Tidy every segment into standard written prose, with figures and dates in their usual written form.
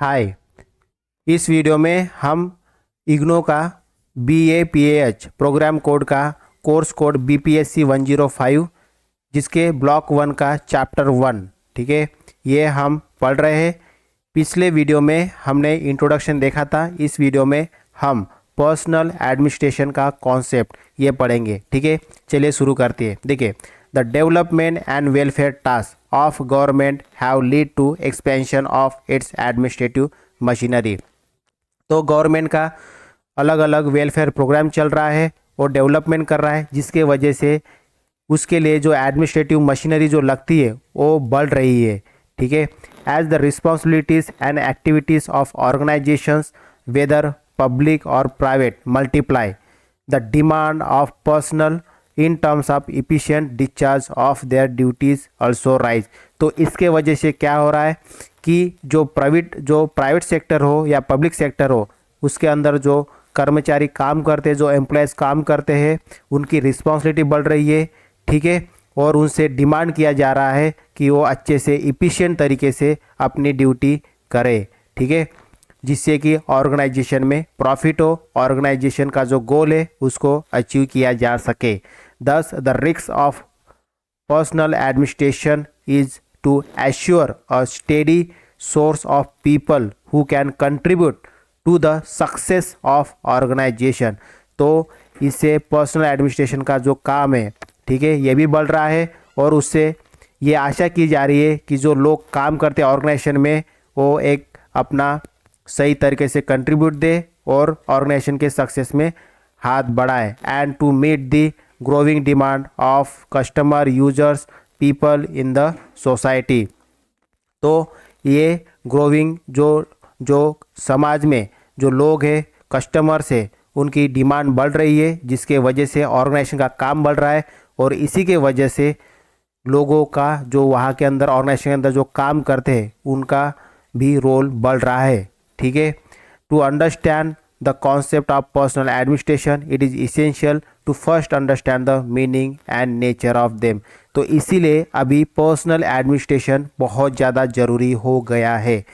हाय। इस वीडियो में हम इग्नो का BAPAH प्रोग्राम कोड का कोर्स कोड BPSC 105 जिसके ब्लॉक 1 का चैप्टर 1, ठीक है, ये हम पढ़ रहे हैं। पिछले वीडियो में हमने इंट्रोडक्शन देखा था। इस वीडियो में हम पर्सनल एडमिनिस्ट्रेशन का कॉन्सेप्ट ये पढ़ेंगे, ठीक है। चलिए शुरू करते हैं। देखिए, the development and welfare task of government have lead to expansion of its administrative machinery. तो गवर्नमेंट का अलग अलग वेलफेयर प्रोग्राम चल रहा है और डेवलपमेंट कर रहा है, जिसके वजह से उसके लिए जो एडमिनिस्ट्रेटिव मशीनरी जो लगती है वो बढ़ रही है, ठीक है। As the responsibilities and activities of organisations whether public और private multiply, the demand of personal in terms of efficient discharge of their duties also rise. तो इसके वजह से क्या हो रहा है कि जो प्राइवेट सेक्टर हो या पब्लिक सेक्टर हो, उसके अंदर जो कर्मचारी काम करते हैं, जो एम्प्लॉयज़ काम करते हैं, उनकी रिस्पॉन्सिबिलिटी बढ़ रही है, ठीक है। और उनसे डिमांड किया जा रहा है कि वो अच्छे से इफिशिएंट तरीके से अपनी ड्यूटी करे, ठीक है, जिससे कि ऑर्गेनाइजेशन में प्रॉफिट हो, ऑर्गेनाइजेशन का जो गोल है उसको अचीव किया जा सके। Thus the risk of personnel administration is to assure a steady source of people who can contribute to the success of organization. तो इससे पर्सनल एडमिनिस्ट्रेशन का जो काम है, ठीक है, ये भी बढ़ रहा है और उससे ये आशा की जा रही है कि जो लोग काम करते हैं ऑर्गेनाइजेशन में, वो एक अपना सही तरीके से कंट्रीब्यूट दे और ऑर्गेनाइजेशन के सक्सेस में हाथ बढ़ाए। And to meet the growing demand of customer users people in the society. तो ये ग्रोइंग जो समाज में जो लोग हैं, कस्टमर्स है, उनकी डिमांड बढ़ रही है, जिसके वजह से ऑर्गेनाइजेशन का काम बढ़ रहा है और इसी के वजह से लोगों का जो वहाँ के अंदर ऑर्गेनाइजेशन के अंदर जो काम करते हैं उनका भी रोल बढ़ रहा है, ठीक है। To understand the concept of personnel administration it is essential to first understand the meaning and nature of them. तो इसीलिए अभी पर्सनल एडमिनिस्ट्रेशन बहुत ज़्यादा ज़रूरी हो गया है।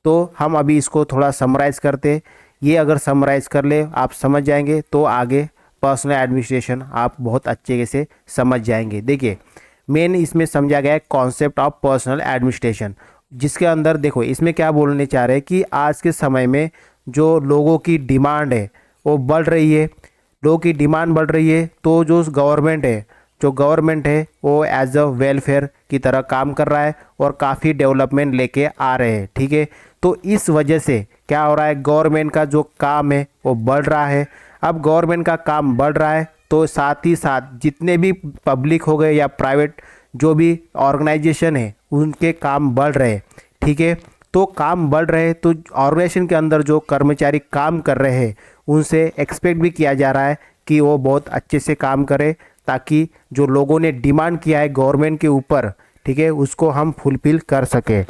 तो हम अभी इसको थोड़ा समराइज़ करते। ये अगर समराइज़ कर ले आप समझ जाएंगे तो आगे पर्सनल एडमिनिस्ट्रेशन आप बहुत अच्छे से समझ जाएंगे। देखिए, मेन इसमें समझा गया है कॉन्सेप्ट ऑफ पर्सनल एडमिनिस्ट्रेशन, जिसके अंदर देखो इसमें क्या बोलने चाह रहे हैं कि आज के समय में जो लोगों की डिमांड है वो बढ़ रही है। लोगों की डिमांड बढ़ रही है तो जो गवर्नमेंट है वो एज अ वेलफेयर की तरह काम कर रहा है और काफ़ी डेवलपमेंट लेके आ रहे हैं, ठीक है। तो इस वजह से क्या हो रहा है, गवर्नमेंट का जो काम है वो बढ़ रहा है। अब गवर्नमेंट का काम बढ़ रहा है तो साथ ही साथ जितने भी पब्लिक हो गए या प्राइवेट जो भी ऑर्गेनाइजेशन है उनके काम बढ़ रहे हैं, ठीक है। तो काम बढ़ रहे हैं तो ऑर्गेनाइजेशन के अंदर जो कर्मचारी काम कर रहे हैं उनसे एक्सपेक्ट भी किया जा रहा है कि वो बहुत अच्छे से काम करे, ताकि जो लोगों ने डिमांड किया है गवर्नमेंट के ऊपर, ठीक है, उसको हम फुलफिल कर सके।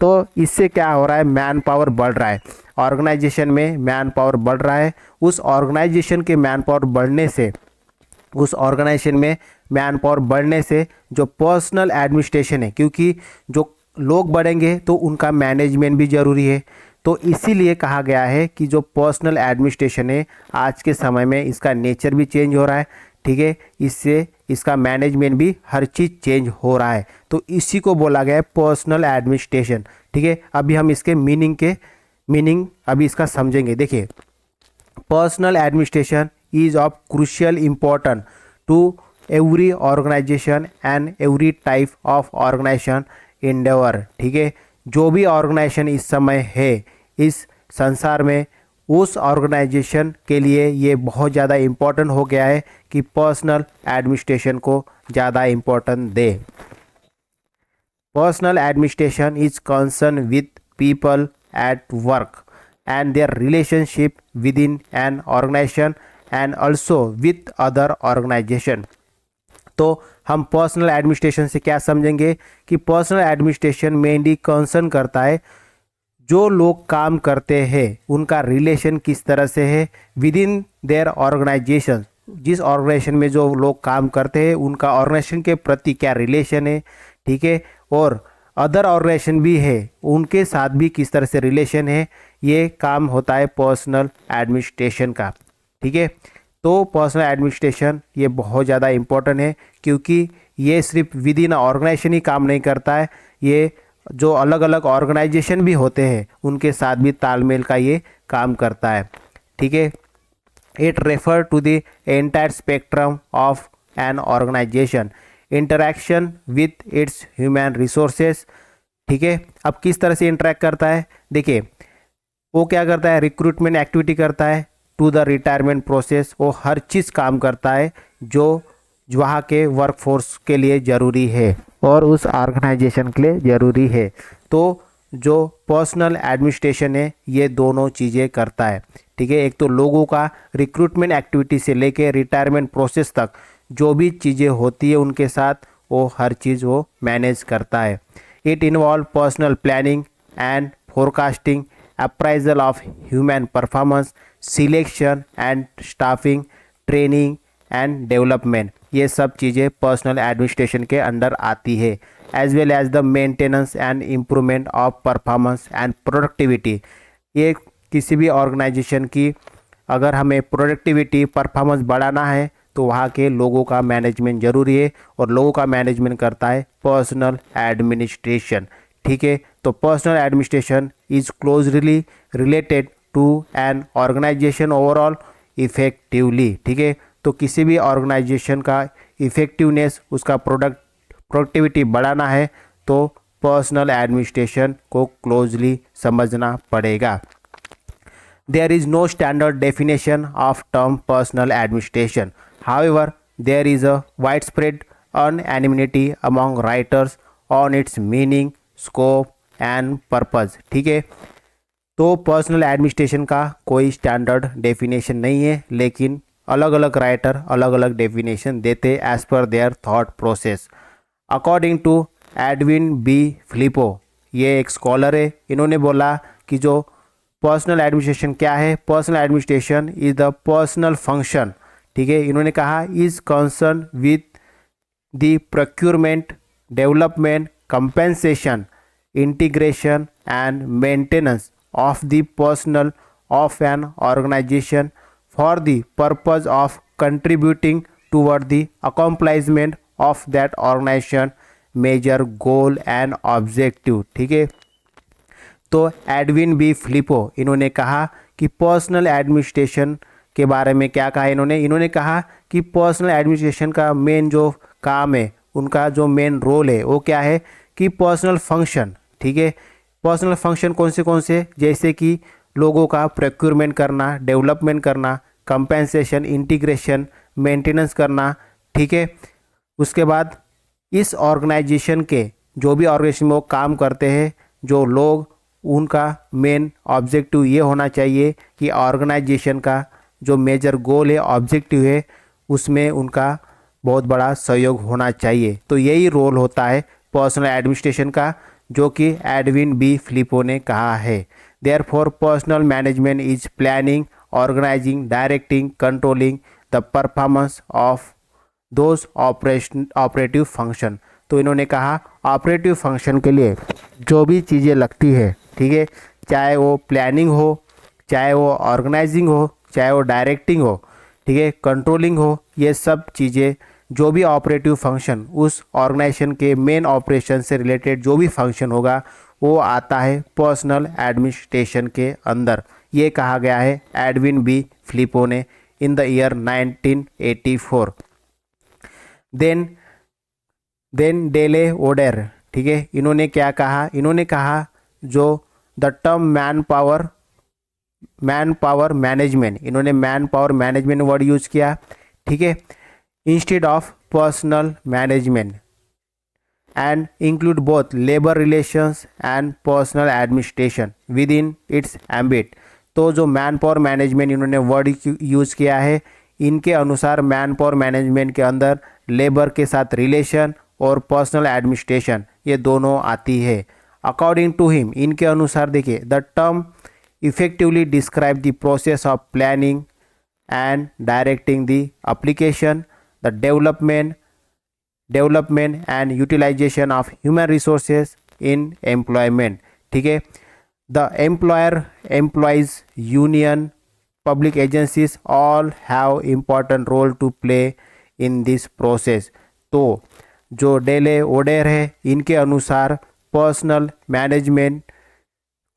तो इससे क्या हो रहा है, मैन पावर बढ़ रहा है, ऑर्गेनाइजेशन में मैन पावर बढ़ रहा है। उस ऑर्गेनाइजेशन के मैन पावर बढ़ने से जो पर्सनल एडमिनिस्ट्रेशन है, क्योंकि जो लोग बढ़ेंगे तो उनका मैनेजमेंट भी ज़रूरी है। तो इसीलिए कहा गया है कि जो पर्सनल एडमिनिस्ट्रेशन है आज के समय में इसका नेचर भी चेंज हो रहा है, ठीक है, इससे इसका मैनेजमेंट भी हर चीज़ चेंज हो रहा है। तो इसी को बोला गया है पर्सनल एडमिनिस्ट्रेशन, ठीक है। अभी हम इसके मीनिंग अभी इसका समझेंगे। देखिए, personnel administration is of crucial important to every organization and every type of organization endeavour, ठीक है। जो भी ऑर्गेनाइजेशन इस समय है इस संसार में, उस ऑर्गेनाइजेशन के लिए ये बहुत ज़्यादा इम्पोर्टेंट हो गया है कि पर्सनल एडमिनिस्ट्रेशन को ज़्यादा important they. Personal administration is concern with people at work and their relationship within an organization and also with other organization। तो हम पर्सनल एडमिनिस्ट्रेशन से क्या समझेंगे कि पर्सनल एडमिनिस्ट्रेशन मेनली कंसर्न करता है जो लोग काम करते हैं उनका रिलेशन किस तरह से है विद इन देयर ऑर्गेनाइजेशन। जिस ऑर्गेनाइजेशन में जो लोग काम करते हैं उनका ऑर्गेनाइजेशन के प्रति क्या रिलेशन है, ठीक है, और अदर ऑर्गेनाइजेशन भी है उनके साथ भी किस तरह से रिलेशन है, ये काम होता है पर्सनल एडमिनिस्ट्रेशन का। ठीक है, तो पर्सनल एडमिनिस्ट्रेशन ये बहुत ज़्यादा इम्पोर्टेंट है, क्योंकि ये सिर्फ विद इन ऑर्गेनाइजेशन ही काम नहीं करता है, ये जो अलग अलग ऑर्गेनाइजेशन भी होते हैं उनके साथ भी तालमेल का ये काम करता है। ठीक है, it refer to the entire spectrum of an organization interaction with its human resources. ठीक है, अब किस तरह से इंटरेक्ट करता है, देखिए वो क्या करता है, रिक्रूटमेंट एक्टिविटी करता है, टू द रिटायरमेंट प्रोसेस, वो हर चीज़ काम करता है जो वहाँ के वर्कफोर्स के लिए ज़रूरी है और उस ऑर्गेनाइजेशन के लिए ज़रूरी है। तो जो पर्सनल एडमिनिस्ट्रेशन है ये दोनों चीज़ें करता है। ठीक है, एक तो लोगों का रिक्रूटमेंट एक्टिविटी से लेके रिटायरमेंट प्रोसेस तक जो भी चीज़ें होती है उनके साथ वो हर चीज़ वो मैनेज करता है। It involve personnel planning and forecasting, appraisal of human performance, selection and staffing, training and development, ये सब चीज़ें पर्सनल एडमिनिस्ट्रेशन के अंडर आती है। As well as the maintenance and improvement of performance and productivity, ये किसी भी ऑर्गेनाइजेशन की अगर हमें प्रोडक्टिविटी परफॉर्मेंस बढ़ाना है तो वहाँ के लोगों का मैनेजमेंट ज़रूरी है, और लोगों का मैनेजमेंट करता है पर्सनल एडमिनिस्ट्रेशन। ठीक है, तो personnel administration is closely related to an organization overall effectively. ठीक है, तो किसी भी ऑर्गेनाइजेशन का इफ़ेक्टिवनेस, उसका प्रोडक्टिविटी बढ़ाना है तो पर्सनल एडमिनिस्ट्रेशन को क्लोजली समझना पड़ेगा। There is no standard definition of term personal administration. However, there is a widespread unanimity among writers on its meaning, scope and purpose. ठीक है, तो पर्सनल एडमिनिस्ट्रेशन का कोई स्टैंडर्ड डेफिनेशन नहीं है, लेकिन अलग अलग राइटर अलग अलग डेफिनेशन देते as per their thought process. According to Edwin B Flippo, ये एक स्कॉलर है, इन्होंने बोला कि जो पर्सनल एडमिनिस्ट्रेशन क्या है, personnel administration is the personal function. ठीक है, इन्होंने कहा is concern with the procurement, development, compensation, integration and maintenance of the personnel of an organization for the purpose of contributing toward the accomplishment of that organization major goal and objective। ठीक है, तो Edwin B Filippo इन्होंने कहा कि personal administration के बारे में क्या कहा इन्होंने कहा कि पर्सनल एडमिनिस्ट्रेशन का मेन जो काम है, उनका जो मेन रोल है वो क्या है कि पर्सनल फंक्शन। ठीक है, पर्सनल फंक्शन कौन से, जैसे कि लोगों का प्रोक्यूरमेंट करना, डेवलपमेंट करना, कंपेंसेशन, इंटीग्रेशन, मेंटेनेंस करना। ठीक है, उसके बाद इस ऑर्गेनाइजेशन के जो भी ऑर्गेनाइजेशन में वो काम करते हैं, जो लोग, उनका मेन ऑब्जेक्टिव ये होना चाहिए कि ऑर्गेनाइजेशन का जो मेजर गोल है, ऑब्जेक्टिव है, उसमें उनका बहुत बड़ा सहयोग होना चाहिए। तो यही रोल होता है पर्सनल एडमिनिस्ट्रेशन का, जो कि एडविन बी फिलिपो ने कहा है। Therefore personnel management is planning, organizing, directing, controlling the performance of those operative function. तो इन्होंने कहा ऑपरेटिव फंक्शन के लिए जो भी चीज़ें लगती है, ठीक है, चाहे वो प्लानिंग हो, चाहे वो ऑर्गेनाइजिंग हो, चाहे वो डायरेक्टिंग हो, ठीक है, कंट्रोलिंग हो, ये सब चीज़ें जो भी ऑपरेटिव फंक्शन उस ऑर्गेनाइजेशन के मेन ऑपरेशन से रिलेटेड जो भी फंक्शन होगा वो आता है पर्सनल एडमिनिस्ट्रेशन के अंदर। ये कहा गया है एडविन बी फिलिपो ने in the year 1984। Then Dale Yoder, ठीक है, इन्होंने क्या कहा, इन्होंने कहा जो the term man power management, इन्होंने man power management word use किया। ठीक है, instead of personal management and include both labor relations and personal administration within its ambit। तो जो मैन पावर मैनेजमेंट इन्होंने वर्ड यूज़ किया है, इनके अनुसार मैन पावर मैनेजमेंट के अंदर लेबर के साथ रिलेशन और पर्सनल एडमिनिस्ट्रेशन ये दोनों आती है। अकॉर्डिंग टू हिम, इनके अनुसार देखिए, the term effectively describe the process of planning and directing the application, the development and utilization of human resources in employment. ठीक है, the employer, employees, union, public agencies all have important role to play in this process। तो जो डेले ओडेर है इनके अनुसार personal management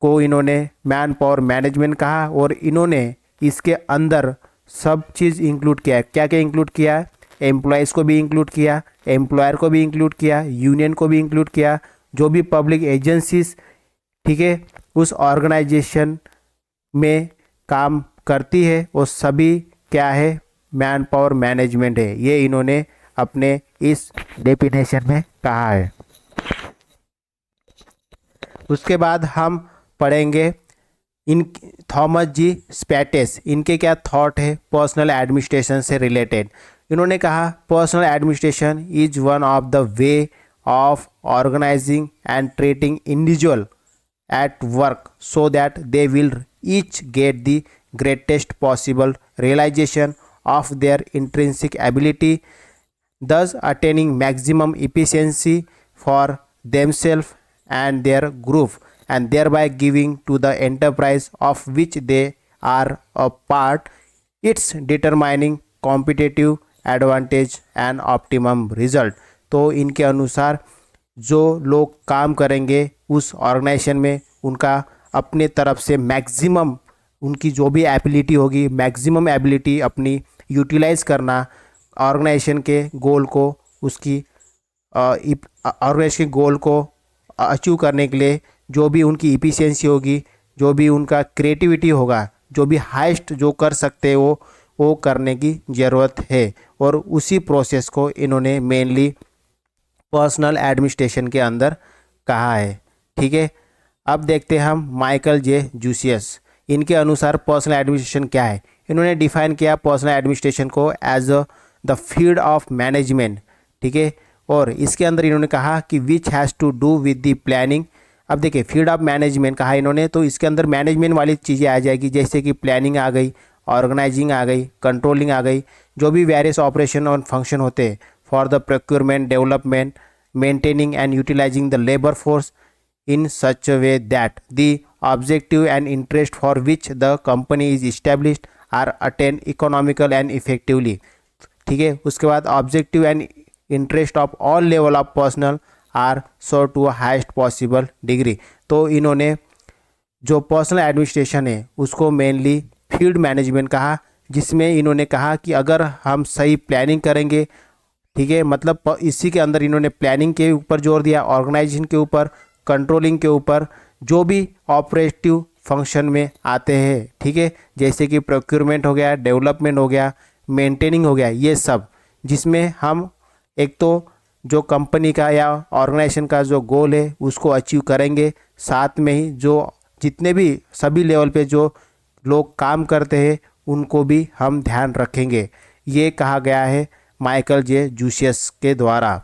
को इन्होंने man power management कहा और इन्होंने इसके अंदर सब चीज़ इंक्लूड किया है। क्या क्या इंक्लूड किया है? एम्प्लॉयज़ को भी इंक्लूड किया, एम्प्लॉयर को भी इंक्लूड किया, यूनियन को भी इंक्लूड किया, जो भी पब्लिक एजेंसीज, ठीक है, उस ऑर्गेनाइजेशन में काम करती है वो सभी क्या है? मैन पावर मैनेजमेंट है। ये इन्होंने अपने इस डेफिनेशन में कहा है। उसके बाद हम पढ़ेंगे इन थॉमस जी स्पैटेस, इनके क्या थॉट है पर्सनल एडमिनिस्ट्रेशन से रिलेटेड। इन्होंने कहा personnel administration is one of the way of organizing and treating individual at work so that they will each get the greatest possible realization of their intrinsic ability, thus attaining maximum efficiency for themselves and their group, and thereby giving to the enterprise of which they are a part its determining competitive advantage and optimum result। तो इनके अनुसार जो लोग काम करेंगे उस organisation में उनका अपने तरफ से मैक्सिमम, उनकी जो भी एबिलिटी होगी मैक्सिमम एबिलिटी अपनी यूटिलाइज करना ऑर्गेनाइजेशन के गोल को, उसकी ऑर्गेनाइजेशन के गोल को अचीव करने के लिए जो भी उनकी इफिशियंसी होगी, जो भी उनका क्रिएटिविटी होगा, जो भी हाइस्ट जो कर सकते हैं वो करने की ज़रूरत है। और उसी प्रोसेस को इन्होंने मेनली पर्सनल एडमिनिस्ट्रेशन के अंदर कहा है। ठीक है, अब देखते हैं हम माइकल जे जूसियस, इनके अनुसार पर्सनल एडमिनिस्ट्रेशन क्या है। इन्होंने डिफाइन किया पर्सनल एडमिनिस्ट्रेशन को as the field of management. ठीक है, और इसके अंदर इन्होंने कहा कि which has to do with the planning. अब देखिए फील्ड ऑफ मैनेजमेंट कहा इन्होंने, तो इसके अंदर मैनेजमेंट वाली चीज़ें आ जाएगी, जैसे कि प्लानिंग आ गई, ऑर्गेनाइजिंग आ गई, कंट्रोलिंग आ गई, जो भी वेरियस ऑपरेशन और फंक्शन होते हैं for the procurement, development, maintaining and utilizing the labor force in such a way that the objective and interest for which the company is established are attained economical and effectively। ठीक है, उसके बाद objective and interest of all level of personnel are served to a highest possible degree। तो इन्होंने जो personal administration है उसको mainly field management कहा, जिसमें इन्होंने कहा कि अगर हम सही प्लानिंग करेंगे, ठीक है, मतलब इसी के अंदर इन्होंने प्लानिंग के ऊपर जोर दिया, ऑर्गेनाइजेशन के ऊपर, कंट्रोलिंग के ऊपर, जो भी ऑपरेटिव फंक्शन में आते हैं, ठीक है, जैसे कि प्रोक्योरमेंट हो गया, डेवलपमेंट हो गया, मेंटेनिंग हो गया, ये सब, जिसमें हम एक तो जो कंपनी का या ऑर्गेनाइजेशन का जो गोल है उसको अचीव करेंगे, साथ में ही जो जितने भी सभी लेवल पे जो लोग काम करते हैं उनको भी हम ध्यान रखेंगे। ये कहा गया है माइकल जे जूसियस के द्वारा।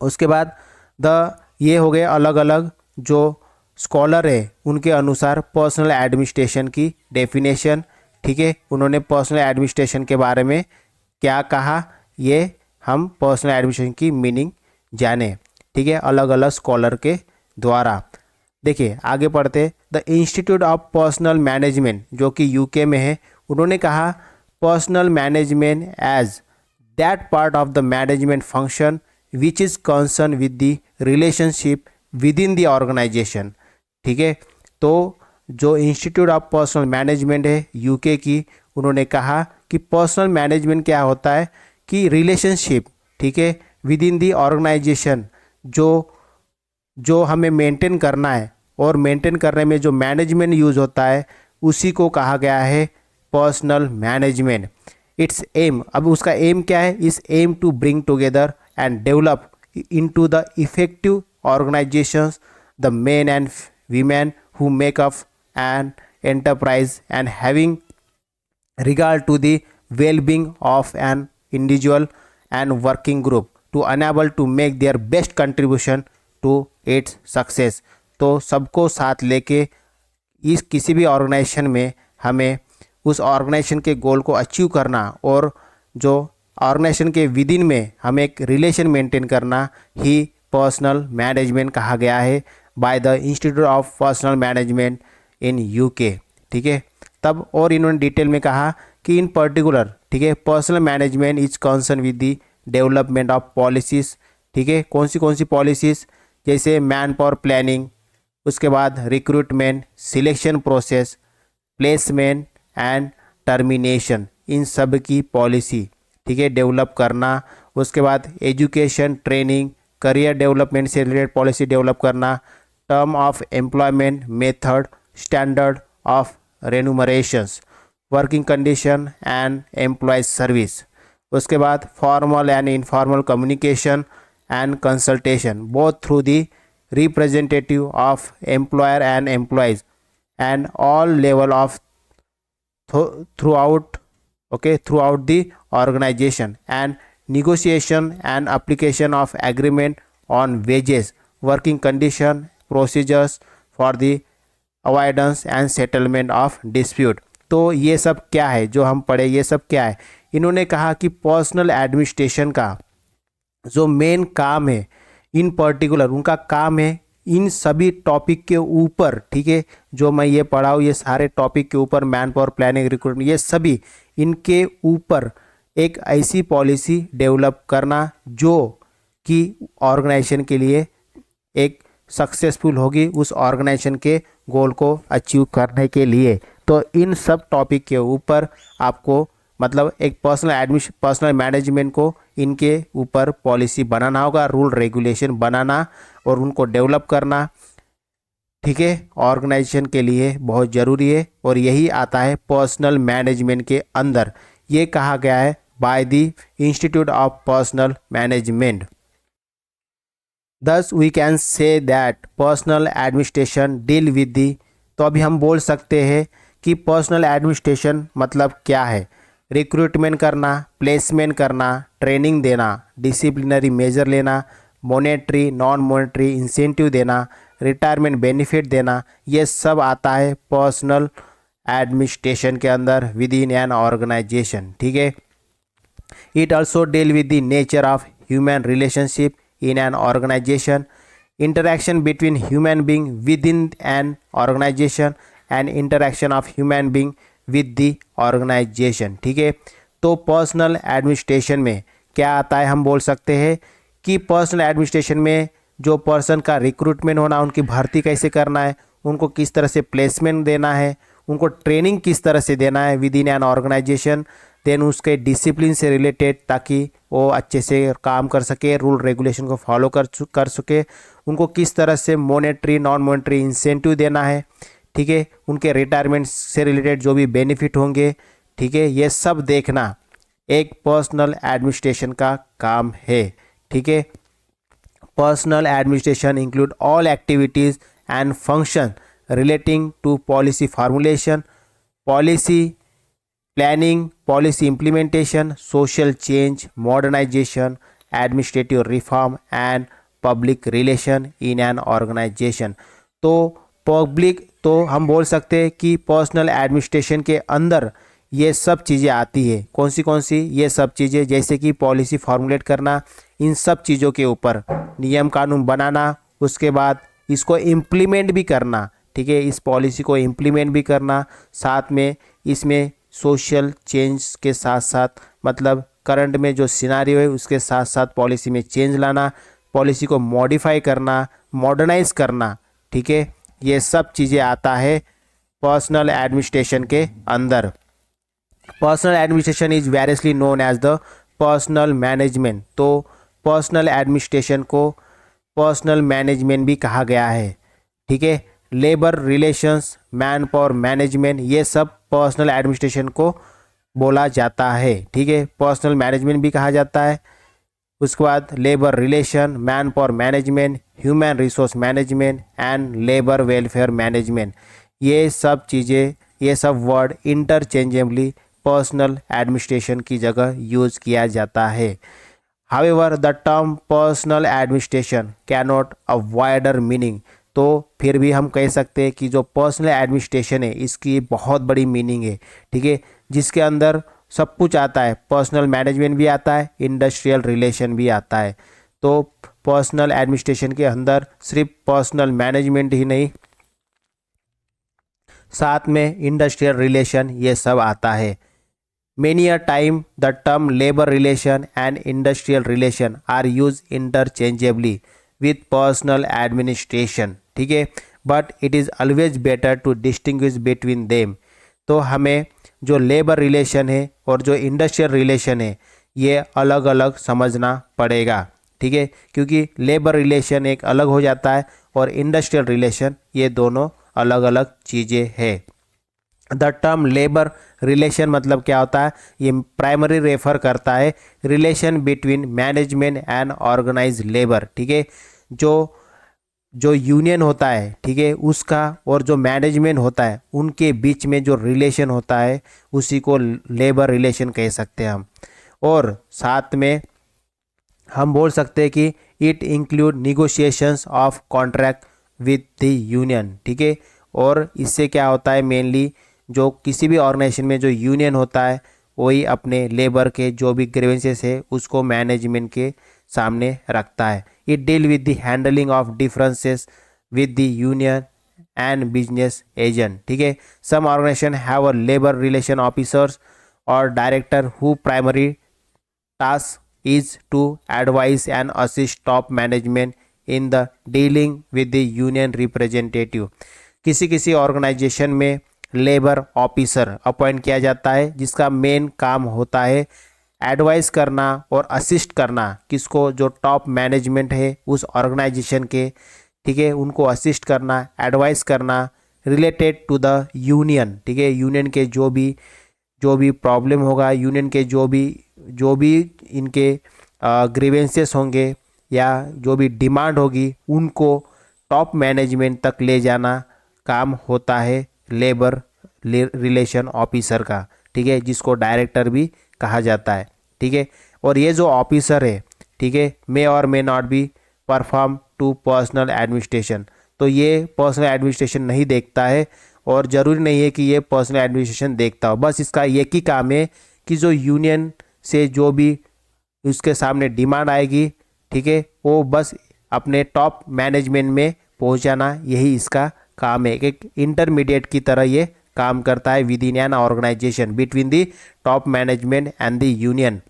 उसके बाद ये हो गए अलग अलग जो स्कॉलर है उनके अनुसार पर्सनल एडमिनिस्ट्रेशन की डेफिनेशन। ठीक है, उन्होंने पर्सनल एडमिनिस्ट्रेशन के बारे में क्या कहा, ये हम पर्सनल एडमिनिस्ट्रेशन की मीनिंग जाने। ठीक है, अलग अलग स्कॉलर के द्वारा। देखिए आगे पढ़ते, the institute of personnel management जो कि यूके में है, उन्होंने कहा personnel management as that part of the management function which is concerned with the relationship within the organization। ठीक है, तो जो इंस्टीट्यूट ऑफ पर्सनल मैनेजमेंट है यूके की, उन्होंने कहा कि पर्सनल मैनेजमेंट क्या होता है कि रिलेशनशिप, ठीक है, विद इन दी ऑर्गेनाइजेशन जो हमें मेंटेन करना है और मेंटेन करने में जो मैनेजमेंट यूज़ होता है उसी को कहा गया है पर्सनल मैनेजमेंट। इट्स एम, अब उसका एम क्या है? इस aim to bring together and develop into the effective organizations the men and women who make up an enterprise and having regard to the well-being of an individual and working group to enable to make their best contribution to its success। तो सबको साथ लेके इस किसी भी organisation में हमें उस ऑर्गेनाइजेशन के गोल को अचीव करना और जो ऑर्गेनाइजेशन के विदिन में हमें एक रिलेशन मेंटेन करना ही पर्सनल मैनेजमेंट कहा गया है by the institute of personnel management in UK. ठीक है, तब और इन्होंने डिटेल में कहा कि इन पर्टिकुलर, ठीक है, personnel management is concern with the development of policies. ठीक है, कौन सी पॉलिसीज, जैसे मैन पावर प्लानिंग, उसके बाद recruitment, selection process, placement and termination, इन सब की पॉलिसी, ठीक है, डेवलप करना। उसके बाद एजुकेशन, ट्रेनिंग, करियर डेवलपमेंट से रिलेटेड पॉलिसी डेवलप करना, term of employment, method, standard of remunerations, working condition and employees service. उसके बाद formal and informal communication and consultation both through the representative of employer and employees and all level of throughout the organization, and negotiation and application of agreement on wages, working condition, procedures for the avoidance and settlement of dispute। तो ये सब क्या है जो हम पढ़े, ये सब क्या है? इन्होंने कहा कि पर्सनल एडमिनिस्ट्रेशन का जो मेन काम है, इन पर्टिकुलर उनका काम है इन सभी टॉपिक के ऊपर, ठीक है, जो मैं ये पढ़ा हूँ ये सारे टॉपिक के ऊपर, मैन पावर प्लानिंग, रिक्रूटमेंट, ये सभी इनके ऊपर एक ऐसी पॉलिसी डेवलप करना जो कि ऑर्गेनाइजेशन के लिए एक सक्सेसफुल होगी उस ऑर्गेनाइजेशन के गोल को अचीव करने के लिए। तो इन सब टॉपिक के ऊपर आपको मतलब एक पर्सनल मैनेजमेंट को इनके ऊपर पॉलिसी बनाना होगा, रूल रेगुलेशन बनाना और उनको डेवलप करना, ठीक है, ऑर्गेनाइजेशन के लिए बहुत ज़रूरी है। और यही आता है पर्सनल मैनेजमेंट के अंदर, ये कहा गया है by the institute of personnel management. Thus we can say that personal administration deal with the, तो अभी हम बोल सकते हैं कि पर्सनल एडमिनिस्ट्रेशन मतलब क्या है? रिक्रूटमेंट करना, प्लेसमेंट करना, ट्रेनिंग देना, डिसिप्लिनरी मेजर लेना, मॉनेटरी नॉन मॉनेटरी इंसेंटिव देना, रिटायरमेंट बेनिफिट देना, ये सब आता है पर्सनल एडमिनिस्ट्रेशन के अंदर विद इन एन ऑर्गेनाइजेशन। ठीक है, it also deal with the nature of human relationship in an organization, interaction between human being within an organization and interaction of human being with the organization। ठीक है, तो personnel administration में क्या आता है? हम बोल सकते हैं कि पर्सनल एडमिनिस्ट्रेशन में जो पर्सन का रिक्रूटमेंट होना, उनकी भर्ती कैसे करना है, उनको किस तरह से प्लेसमेंट देना है, उनको ट्रेनिंग किस तरह से देना है within an organization, then उसके डिसिप्लिन से रिलेटेड ताकि वो अच्छे से काम कर सके, रूल रेगुलेशन को फॉलो कर सके, उनको किस तरह से मॉनेटरी नॉन मॉनेटरी इंसेंटिव देना है, ठीक है, उनके रिटायरमेंट से रिलेटेड जो भी बेनिफिट होंगे, ठीक है, ये सब देखना एक पर्सनल एडमिनिस्ट्रेशन का काम है। ठीक है, personnel administration include all activities and function relating to policy formulation, policy planning, policy implementation, social change, modernization, administrative reform and public relation in an organization. तो हम बोल सकते हैं कि पर्सनल एडमिनिस्ट्रेशन के अंदर ये सब चीज़ें आती है। कौन सी? ये सब चीज़ें जैसे कि पॉलिसी फार्मुलेट करना, इन सब चीज़ों के ऊपर नियम कानून बनाना, उसके बाद इसको इम्प्लीमेंट भी करना, ठीक है, इस पॉलिसी को इम्प्लीमेंट भी करना, साथ में इसमें सोशल चेंज के साथ साथ मतलब करंट में जो सिनारियो है उसके साथ साथ पॉलिसी में चेंज लाना, पॉलिसी को मॉडिफाई करना, मॉडर्नाइज करना, ठीक है, ये सब चीज़ें आता है पर्सनल एडमिनिस्ट्रेशन के अंदर। Personnel administration is variously known as the personnel management. तो पर्सनल एडमिनिस्ट्रेशन को पर्सनल मैनेजमेंट भी कहा गया है। ठीक है, labour relations, man power management, ये सब पर्सनल एडमिनिस्ट्रेशन को बोला जाता है। ठीक है, पर्सनल मैनेजमेंट भी कहा जाता है। उसके बाद labour relation, man power management, human resource management and labour welfare management, ये सब चीज़ें, ये सब वर्ड इंटरचेंजेबली पर्सनल एडमिनिस्ट्रेशन की जगह यूज़ किया जाता है। However the term personal administration cannot a wider meaning, तो फिर भी हम कह सकते हैं कि जो पर्सनल एडमिनिस्ट्रेशन है इसकी बहुत बड़ी मीनिंग है। ठीक है, जिसके अंदर सब कुछ आता है, पर्सनल मैनेजमेंट भी आता है, इंडस्ट्रियल रिलेशन भी आता है। तो पर्सनल एडमिनिस्ट्रेशन के अंदर सिर्फ पर्सनल मैनेजमेंट ही नहीं, साथ में इंडस्ट्रियल रिलेशन ये सब आता है। Many a time the term labour relation and industrial relation are use interchangeably with personnel administration, ठीक है, but it is always better to distinguish between them. तो हमें जो लेबर रिलेशन है और जो इंडस्ट्रियल रिलेशन है ये अलग अलग समझना पड़ेगा, ठीक है, क्योंकि लेबर रिलेशन एक अलग हो जाता है और इंडस्ट्रियल रिलेशन ये दोनों अलग अलग चीज़ें हैं। द टर्म लेबर रिलेशन मतलब क्या होता है, ये प्राइमरी रेफर करता है relation between management and organize labour, ठीक है, जो यूनियन होता है, ठीक है, उसका और जो मैनेजमेंट होता है उनके बीच में जो रिलेशन होता है उसी को लेबर रिलेशन कह सकते हैं हम। और साथ में हम बोल सकते हैं कि it include negotiations of contract with the union, ठीक है, और इससे क्या होता है मेनली जो किसी भी ऑर्गेनाइजेशन में जो यूनियन होता है वही अपने लेबर के जो भी ग्रीवेंसेस है उसको मैनेजमेंट के सामने रखता है। It deal with the handling of differences with the union and business agent, ठीक है। Some organisation have a labour relation officers और director who primary task is to advise and assist top management in the dealing with the union representative। किसी organisation में labour officer appoint किया जाता है जिसका main काम होता है एडवाइस करना और असिस्ट करना, किसको, जो टॉप मैनेजमेंट है उस ऑर्गेनाइजेशन के, ठीक है, उनको असिस्ट करना, एडवाइस करना रिलेटेड टू द यूनियन, ठीक है, यूनियन के जो भी प्रॉब्लम होगा, यूनियन के जो भी इनके ग्रीवेंसेस होंगे या जो भी डिमांड होगी उनको टॉप मैनेजमेंट तक ले जाना काम होता है लेबर रिलेशन ऑफिसर का, ठीक है, जिसको डायरेक्टर भी कहा जाता है, ठीक है। और ये जो ऑफिसर है, ठीक है, may or may not be perform to personnel administration. तो ये पर्सनल एडमिनिस्ट्रेशन नहीं देखता है और ज़रूरी नहीं है कि ये पर्सनल एडमिनिस्ट्रेशन देखता हो, बस इसका एक ही काम है कि जो यूनियन से जो भी उसके सामने डिमांड आएगी, ठीक है, वो बस अपने टॉप मैनेजमेंट में पहुंचाना, यही इसका काम है। एक इंटरमीडिएट की तरह ये काम करता है within an organisation between the top management and the union.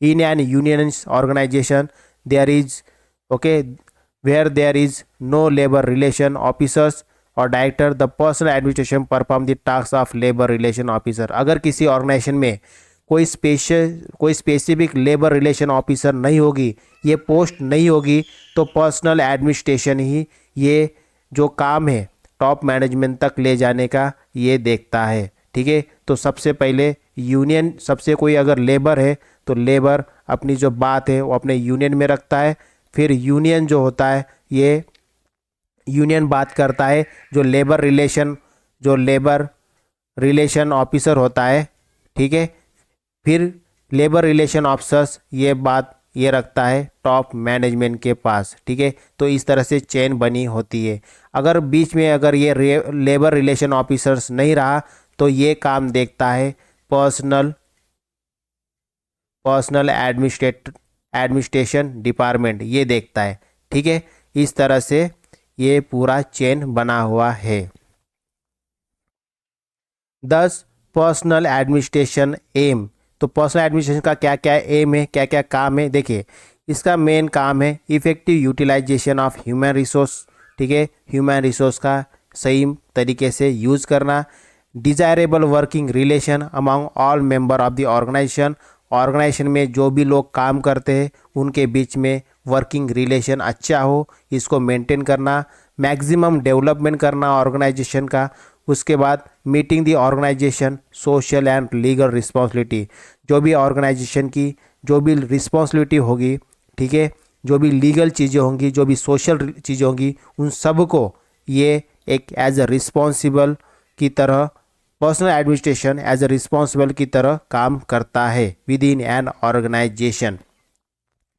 In an union organisation there is where there is no labour relation officers और director the personnel administration perform the task of labour relation officer. अगर किसी organisation में कोई specific labour relation officer नहीं होगी, ये post नहीं होगी, तो पर्सनल एडमिनिस्ट्रेशन ही ये जो काम है टॉप मैनेजमेंट तक ले जाने का ये देखता है, ठीक है। तो सबसे पहले यूनियन, सबसे कोई अगर लेबर है तो लेबर अपनी जो बात है वो अपने यूनियन में रखता है, फिर यूनियन जो होता है ये यूनियन बात करता है जो लेबर रिलेशन ऑफिसर होता है, ठीक है, फिर लेबर रिलेशन ऑफिसर्स ये बात ये रखता है टॉप मैनेजमेंट के पास, ठीक है। तो इस तरह से चेन बनी होती है। अगर बीच में अगर ये लेबर रिलेशन ऑफिसर्स नहीं रहा तो ये काम देखता है पर्सनल एडमिनिस्ट्रेशन डिपार्टमेंट, ये देखता है, ठीक है। इस तरह से ये पूरा चेन बना हुआ है। 10 पर्सनल एडमिनिस्ट्रेशन एम। तो पर्सनल एडमिनिस्ट्रेशन का क्या क्या एम है, क्या क्या काम है, देखिए इसका मेन काम है effective utilization of human resource, ठीक है, ह्यूमन रिसोर्स का सही तरीके से यूज़ करना, desirable working relation among all member of the organization में जो भी लोग काम करते हैं उनके बीच में वर्किंग रिलेशन अच्छा हो, इसको मेंटेन करना, मैक्सिमम डेवलपमेंट करना ऑर्गेनाइजेशन का। उसके बाद meeting the organization social and legal responsibility, जो भी ऑर्गेनाइजेशन की जो भी रिस्पॉन्सिबिलिटी होगी, ठीक है, जो भी लीगल चीज़ें होंगी, जो भी सोशल चीज़ें होंगी, उन सब को ये एक एज अ रिस्पॉन्सिबल की तरह, personnel administration as a responsible की तरह काम करता है विद इन एन ऑर्गेनाइजेशन,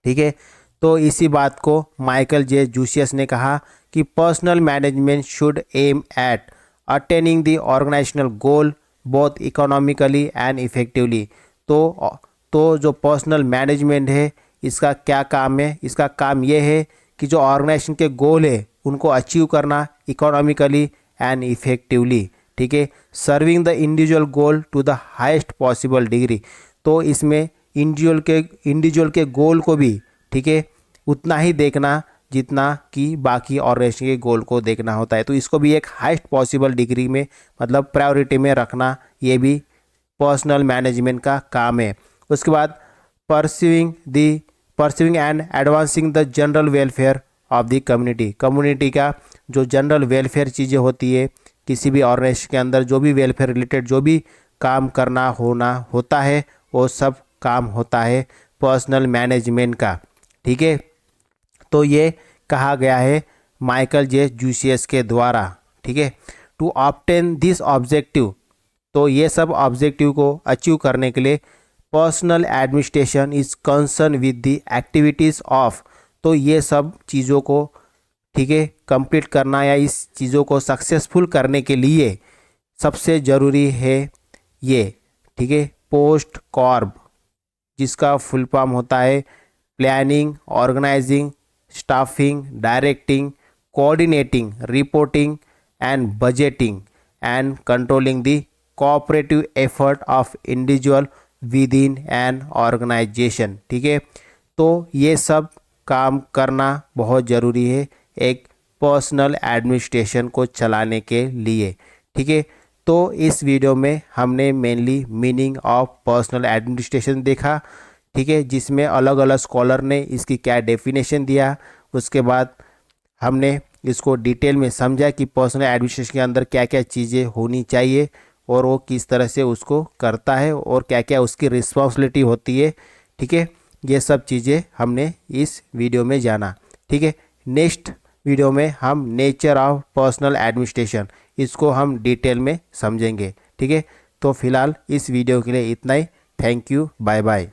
ठीक है। तो इसी बात को माइकल जे जूसियस ने कहा कि personnel management should aim at attaining the organizational goal both economically and effectively. तो जो पर्सनल मैनेजमेंट है इसका क्या काम है? इसका काम ये है कि जो ऑर्गेनाइजेशन के गोल है उनको अचीव करना इकोनॉमिकली एंड इफेक्टिवली, ठीक है, serving the individual goal to the highest possible degree. तो इसमें इंडिविजुअल के गोल को भी, ठीक है, उतना ही देखना जितना कि बाकी ऑर्गेनाइजेशन के गोल को देखना होता है। तो इसको भी एक हाईएस्ट पॉसिबल डिग्री में, मतलब प्रायोरिटी में रखना, ये भी पर्सनल मैनेजमेंट का काम है। उसके बाद perceiving and advancing the general welfare of the community का जो जनरल वेलफेयर चीज़ें होती है किसी भी ऑर्गेनाइजेशन के अंदर, जो भी वेलफेयर रिलेटेड जो भी काम करना होता है वो सब काम होता है पर्सनल मैनेजमेंट का, ठीक है। तो ये कहा गया है माइकल जे जूसियस के द्वारा, ठीक है। टू ऑब्टेन दिस ऑब्जेक्टिव, तो ये सब ऑब्जेक्टिव को अचीव करने के लिए personal administration is concern with the activities of, तो ये सब चीज़ों को, ठीक है, कंप्लीट करना या इस चीज़ों को सक्सेसफुल करने के लिए सबसे ज़रूरी है ये, ठीक है, पोस्ट कॉर्ब, जिसका फुल फॉर्म होता है planning, organizing, staffing, directing, coordinating, reporting and budgeting and controlling the cooperative effort of individual within an organization, ठीक है। तो ये सब काम करना बहुत ज़रूरी है एक पर्सनल एडमिनिस्ट्रेशन को चलाने के लिए, ठीक है। तो इस वीडियो में हमने mainly meaning of personnel administration देखा, ठीक है, जिसमें अलग अलग स्कॉलर ने इसकी क्या डेफिनेशन दिया। उसके बाद हमने इसको डिटेल में समझा कि पर्सनल एडमिनिस्ट्रेशन के अंदर क्या क्या चीज़ें होनी चाहिए और वो किस तरह से उसको करता है और क्या क्या उसकी रिस्पॉन्सिबिलिटी होती है, ठीक है। ये सब चीज़ें हमने इस वीडियो में जाना, ठीक है। नेक्स्ट वीडियो में हम नेचर ऑफ पर्सनल एडमिनिस्ट्रेशन, इसको हम डिटेल में समझेंगे, ठीक है। तो फिलहाल इस वीडियो के लिए इतना ही। Thank you, bye bye.